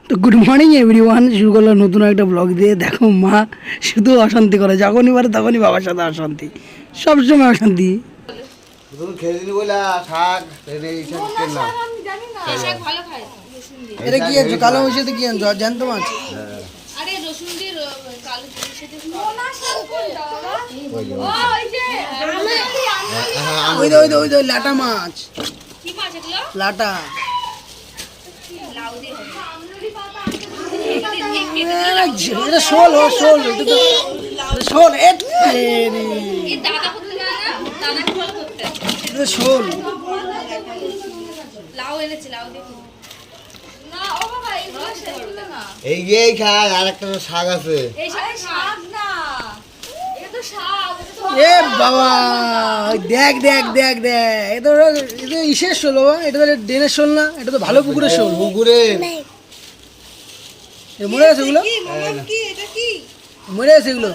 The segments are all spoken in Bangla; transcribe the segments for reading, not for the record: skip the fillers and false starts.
তো গুড মর্নিং এভরিওয়ান, শুরু করলাম নতুন একটা ব্লগ দিয়ে। দেখো মা শুধু অশান্তি করে, যখনই পারে তখনই বাবার সাথে অশান্তি, সবসময় অশান্তি। এটা কি আনছো? কালো মহিষাতে কি আনছো? জ্যান্ত মাছ? ওই লাটা মাছ, লাটা। এটা শোল, শোল, শোল, শোল। এই যে খায়, আর একটা শাক আছে। এ বাবা, দেখ দেখ দেখ দেখ, এটা ইসের শোল বাবা, এটা তো ড্রেনের শোল না, এটা তো ভালো পুকুরের শোল। পুকুরে মরে গেছে এগুলো, মরে গেছে এগুলো,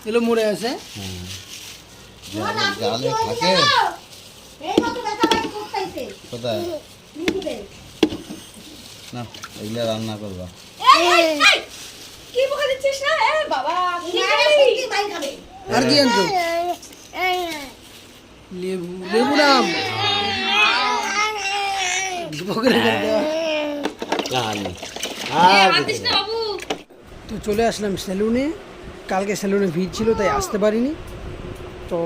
এগুলো মরে গেছে। জালে থাকে কোথায় না, এগুলো রান্না করবা। আর কি আনছো? লেবু, লেবু নাম তো চলে আসলাম সেলুনে। কালকে সেলুনে ভিড় ছিল তাই আসতে পারিনি। তো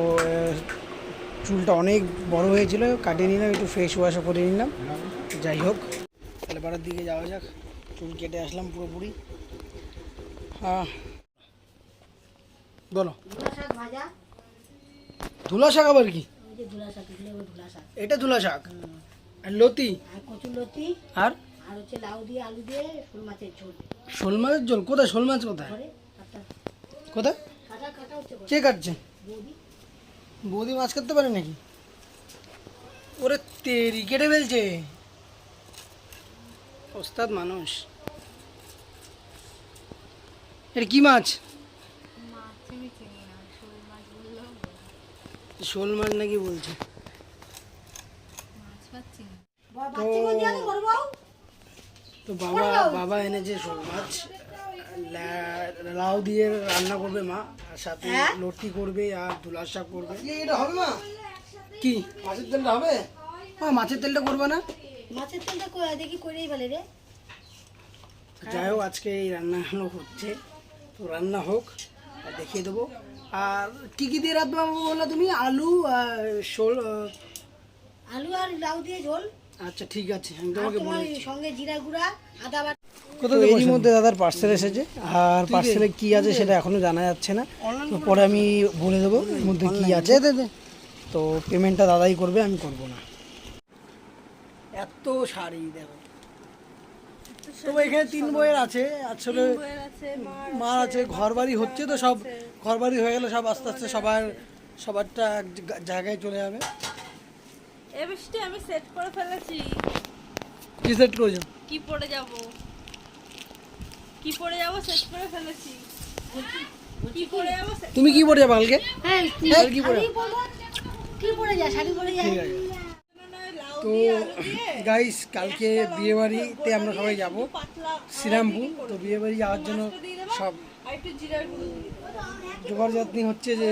চুলটা অনেক বড় হয়েছিল, কাটিয়ে নিলাম, একটু ফেস ওয়াশও করে নিলাম। যাই হোক, তাহলে বাড়ির দিকে যাওয়া যাক। চুল কেটে আসলাম পুরোপুরি। হ্যাঁ বলো। ধুলা শাক আবার কি? এটা ধুলা শাক আর লতি, কচুরলতি, আর হচ্ছে লাউ দিয়ে আলু দিয়ে শোল মাছের ঝোল। শোল মাছের ঝোল? কোথায় শোল মাছ? কোথায় কোথায়? কে কাটছে? বৌদি মাছ কাটতে পারে নাকি? ওরে তেরি, কেটে ফেলছে ওস্তাদ মানুষ। এটা কি মাছ? শোল মাছ নাকি বলছে? তো বাবা বাবা এনেছে শোল মাছ, লাউ দিয়ে রান্না করবে মা, আর সাথে লতি করবে আর ধুলার শাক করবে। এটা হবে মা? কি মাছের তেলটা হবে? মা মাছের তেলটা করবে না? মাছের তেলটা দেখি করেই বলে রে। যাই হোক, আজকে এই রান্নাগুলো হচ্ছে, তো রান্না হোক আর দেখিয়ে দেবো। আর কি কি দিয়ে রাঁধবে বললা তুমি? আলু আর শোল, আলু আর লাউ দিয়ে ঝোল। আচ্ছা ঠিক আছে, আমি তোমাকে বলে সঙ্গে জিরা গুঁড়া, আদা বাটা। এরই মধ্যে দাদার পার্সেল এসেছে, আর পার্সেলে কি আছে সেটা এখনো জানা যাচ্ছে না। তো পরে আমি বলে দেবো এর মধ্যে কি আছে। তো পেমেন্টটা দাদাই করবে, আমি করব না। এত শাড়ি দেখো, তো এখানে 3 বইয়ের আছে, আসলে মার আছে। ঘর বাড়ি হচ্ছে, তো সব ঘর বাড়ি হয়ে গেলে সব আস্তে আস্তে সবারটা এক জায়গায় চলে যাবে। এবেশটি আমি সেট করে ফেলেছি। কি সেট করেছো? কি পরে যাব সেট করে ফেলেছি। কি পরে যাব? তুমি কি পরে যাবে কালকে? হ্যাঁ, কি পরে? কি পরে যা, শাড়ি পরে যা। ঠিক আছে। তো গাইস, কালকে বিয়ে বাড়িতে আমরা সবাই যাব শ্রীরামপুর। তো বিয়ে বাড়ি যাওয়ার জন্য সব জোগাড় যত্নি হচ্ছে, যে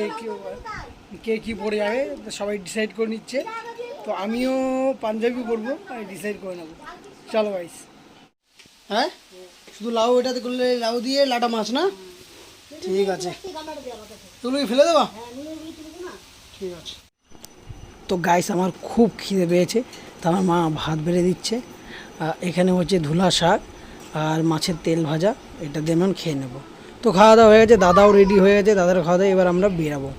কে কী পরে যাবে সবাই ডিসাইড করে নিচ্ছে। তো আমিও পাঞ্জাবি পরবো, আমি ডিসাইড করে নেবো। চলো গাইস। হ্যাঁ, শুধু লাউ এটাতে করলে, লাউ দিয়ে লাটা মাছ না? ঠিক আছে, তুমি ফেলে দেবা? ঠিক আছে। তো গাইস, আমার খুব খিদে পেয়েছে, তো আমার মা ভাত বেড়ে দিচ্ছে। এখানে হচ্ছে ধুলা শাক আর মাছের তেল ভাজা, এটা দিয়ে আমি খেয়ে নেব। তো খাওয়া দাওয়া হয়ে গেছে, দাদাও রেডি হয়ে গেছে, দাদার খাওয়া দাওয়া, এবার আমরা বেরাবো।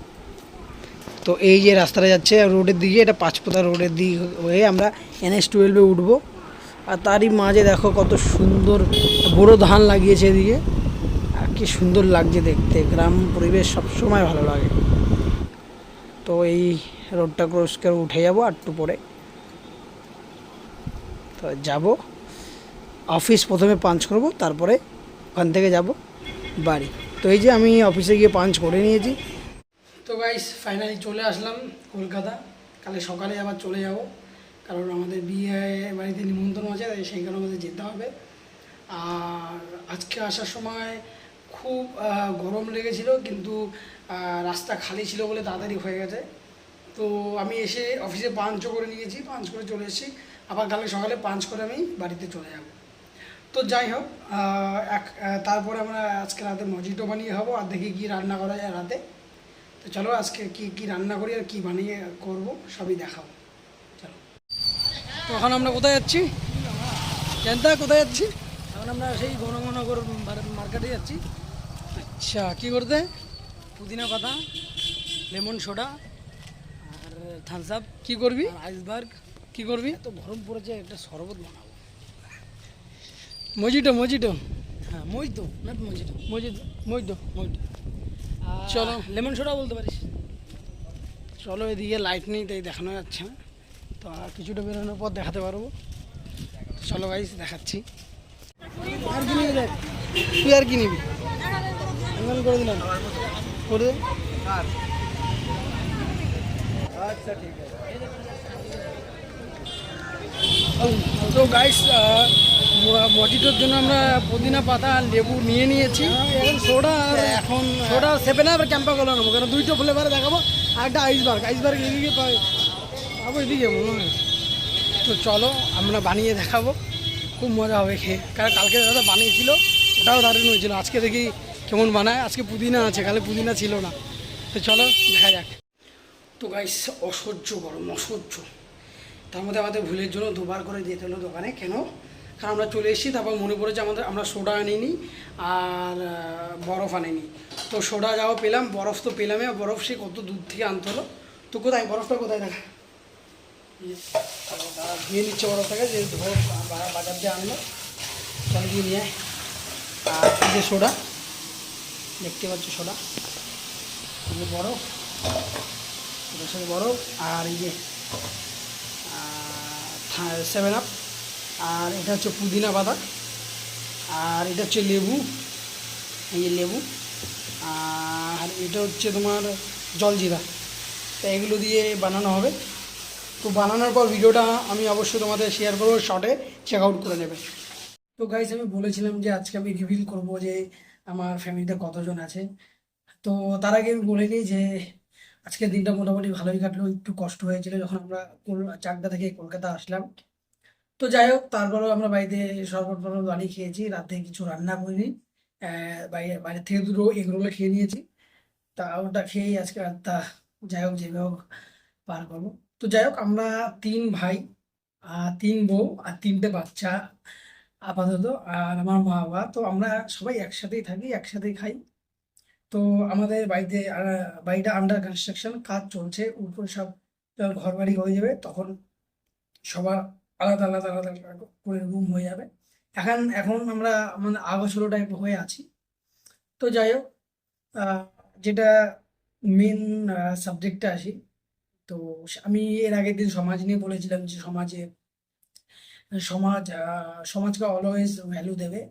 তো এই যে রাস্তাটা যাচ্ছে রোডের দিকে, এটা পাঁচপোতা রোডের দিকে হয়ে আমরা NH-12 উঠবো। আর তারই মাঝে দেখো কত সুন্দর বড় ধান লাগিয়েছে এদিকে, আর কি সুন্দর লাগছে দেখতে। গ্রাম পরিবেশ সবসময় ভালো লাগে। তো এই রোডটা ক্রস করে উঠে যাবো আর একটু পরে। তো যাব অফিস, প্রথমে পাঞ্চ করব, তারপরে ওখান থেকে যাব বাড়ি। তো এই যে আমি অফিসে গিয়ে পাঞ্চ করে নিয়েছি। তো গাইস, ফাইনালি চলে আসলাম কলকাতা। কালে সকালে আবার চলে যাব, কারণ আমাদের বিয়ে বাড়িতে নিমন্ত্রণ আছে, তাই সেই কারণে আমাদের যেতে হবে। আর আজকে আসার সময় খুব গরম লেগেছিল, কিন্তু রাস্তা খালি ছিল বলে তাড়াতাড়ি হয়ে গেছে। তো আমি এসে অফিসে পাঞ্চও করে নিয়েছি, পাঞ্চ করে চলে এসেছি। আবার কালকে সকালে পাঞ্চ করে আমি বাড়িতে চলে যাব। তো যাই হোক, তারপরে আমরা আজকে রাতে মজিটো বানিয়ে খাবো, আর দেখি কী রান্না করা যায় রাতে। তো চলো আজকে কী রান্না করি আর কী বানিয়ে করব সবই দেখাবো, চলো। তো এখন আমরা কোথায় যাচ্ছি জানতা, কোথায় যাচ্ছি? এখন আমরা সেই ঘনঘনগর মার্কেটে যাচ্ছি। আচ্ছা, কী করতে? পুদিনা পাতা, লেমন সোডা আর থামস আপ। কী করবি? আইসবার্গ। কী করবি? তো গরম পড়েছে, একটা শরবত বানাবো। মজিটো, মজিটো। হ্যাঁ, মজিটো, নট মজিটো, মজিটো, মজিটো, মজিটো। চলো, লেমন সোডা বলতে পারিস। চলো, এদিকে লাইট নেই তাই দেখানো যাচ্ছে না, তো আর কিছুটা বেরোনোর পর দেখাতে পারবো। চলো গাইস, দেখাচ্ছি। আর কি নিবি? দেখ, তুই আর কি নিবি? আমি করে দিলাম, করে দে। আচ্ছা, ঠিক আছে। তো গাইস, মজিটোর জন্য আমরা পুদিনা পাতা আর লেবু নিয়ে নিয়েছি। এখন সোডা 7 আপ আর ক্যাম্পা কোলা নেবো, কারণ দুইটা ফ্লেভারে দেখাবো। আর একটা আইসবার্গ এদিকে পাবো, এদিকে মনে হয়। তো চলো, আমরা বানিয়ে দেখাবো, খুব মজা হবে খেয়ে। কারণ কালকে দাদা বানিয়েছিল, ওটাও দারুণ হয়েছিল। আজকে দেখি কেমন বানায়। আজকে পুদিনা আছে, কালে পুদিনা ছিল না। তো চলো দেখা যাক। তো গাইস, অসহ্য গরম, অসহ্য। তার মধ্যে আমাদের ভুলের জন্য দুবার করে যেতে হলো দোকানে। কেন? কারণ আমরা চলে এসেছি, তারপর মনে পড়েছে আমরা সোডা আনিনি আর বরফ আনিনি। তো সোডা যাও পেলাম, বরফ তো পেলামই, বরফ সে কত দূর থেকে আনতে হলো। তো কোথায় বরফটা, কোথায় দেখা? দিয়ে নিচ্ছে বরফটাকে, যে বরফ বাজার দিয়ে আনলো, চল দিয়ে নিয়ে আয়। আর এই যে সোডা, দেখতে পাচ্ছ সোডা, এই যে বরফ, এটার সাথে বরফ, আর এই যে 7 আপ, আর এটা হচ্ছে পুদিনা পাতা, আর এটা হচ্ছে লেবু, এই যে লেবু, আর এটা হচ্ছে তোমার জলজিরা। তো এগুলো দিয়ে বানানো হবে। তো বানানোর পর ভিডিওটা আমি অবশ্যই তোমাদের শেয়ার করবো, শর্টে চেক আউট করে নেবে। তো গাইস, আমি বলেছিলাম যে আজকে আমি রিভিল করব যে আমার ফ্যামিলিতে কতজন আছে। তো তার আগে আমি বলে নিই যে আজকের দিনটা মোটামুটি ভালোই কাটলো। একটু কষ্ট হয়েছিল যখন আমরা চাকদা থেকে কলকাতা আসলাম। তো যাই হোক, তারপরেও আমরা বাড়িতে সর্বপ্রথম বানিয়ে খেয়েছি, রাতে কিছু রান্না করিনি। বাইরে থেকে দুটো এগরোলে খেয়ে নিয়েছি। তা ওটা খেয়েই আজকে রাতটা যাই হোক যেভাবে হোক পার করবো। তো যাই হোক, আমরা 3 ভাই আর 3 বউ আর 3টে বাচ্চা আপাতত, আর আমার মা বাবা। তো আমরা সবাই একসাথেই থাকি, একসাথেই খাই। তো আমাদের বাড়িটা আন্ডার কনস্ট্রাকশন, কাজ চলছে। উপরে সব যখন ঘর বাড়ি হয়ে যাবে তখন সবার আলাদা আলাদা আলাদা আলাদা করে রুম হয়ে যাবে। এখন আমরা মানে আগোছালো টাইপ হয়ে আছি। তো যাই হোক, যেটা মেন সাবজেক্টে আসি। তো আমি এর আগের দিন সমাজ নিয়ে বলেছিলাম যে সমাজকে অলওয়েজ ভ্যালু দেবে,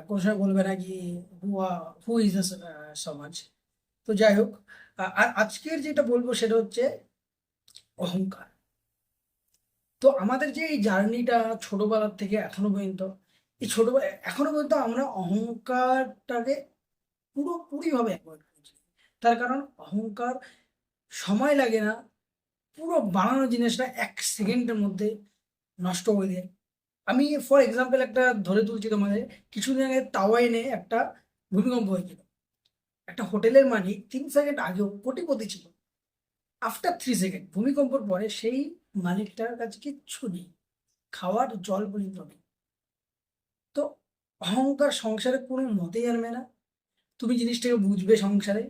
কোনো সময় বলবে না কি হু ইজ দ্য সমাজ। তো যাই হোক, আর আজকের যেটা বলবো সেটা হচ্ছে অহংকার। তো আমাদের যে এই জার্নিটা ছোটবেলার থেকে এখনো পর্যন্ত আমরা অহংকারটাকে পুরোপুরিভাবে অ্যাভয়েড করছি। তার কারণ অহংকার সময় লাগে না, পুরো বানানো জিনিসটা 1 সেকেন্ডের মধ্যে নষ্ট হয়ে যায়। আমি ফর এক্সাম্পল একটা ধরে তুলছি তোমাদের। কিছুদিন আগে তাওয়াইনে একটা ভূমিকম্প হয়েছিল। একটা হোটেলের মালিক 3 সেকেন্ড আগেও কোটিপতি ছিল। আফটার 3 সেকেন্ড ভূমিকম্পের পরে সেই মালিকটার কাছে কিচ্ছু নেই, খাওয়ার জল পর্যন্ত নেই। তো অহংকার সংসারে কোনো মতেই আনবে না। তুমি জিনিসটাকে বুঝবে সংসারে,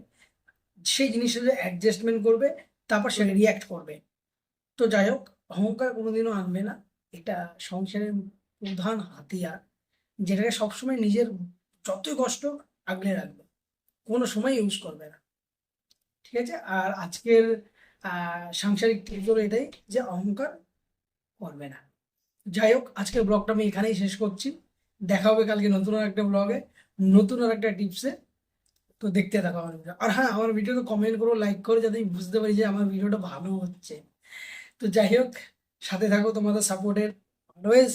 সেই জিনিসটা অ্যাডজাস্টমেন্ট করবে, তারপর সে রিয়াক্ট করবে। তো যাই হোক, অহংকার কোনোদিনও আনবে না। এটা সংসারের প্রধান হাতিয়ার, যেটাকে সবসময় নিজের যতই কষ্ট আগলে রাখবে, কোনো সময় ইউজ করবে না। ঠিক আছে? আর আজকের সাংসারিক টিপ হলো এটাই যে অহংকার করবে না। যাই হোক, আজকের ব্লগটা আমি এখানেই শেষ করছি। দেখা হবে কালকে নতুন আর একটা ব্লগে, নতুন আর একটা টিপসে। তো দেখতে থাকো আমার ভিডিও। আর হ্যাঁ, আমার ভিডিওতে কমেন্ট করো, লাইক করো, যাতে আমি বুঝতে পারি যে আমার ভিডিওটা ভালো হচ্ছে। তো যাই হোক, সাথে থাকো, তোমাদের সাপোর্টের অলওয়েজ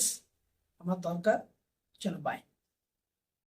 আমার দরকার। চলো বাই।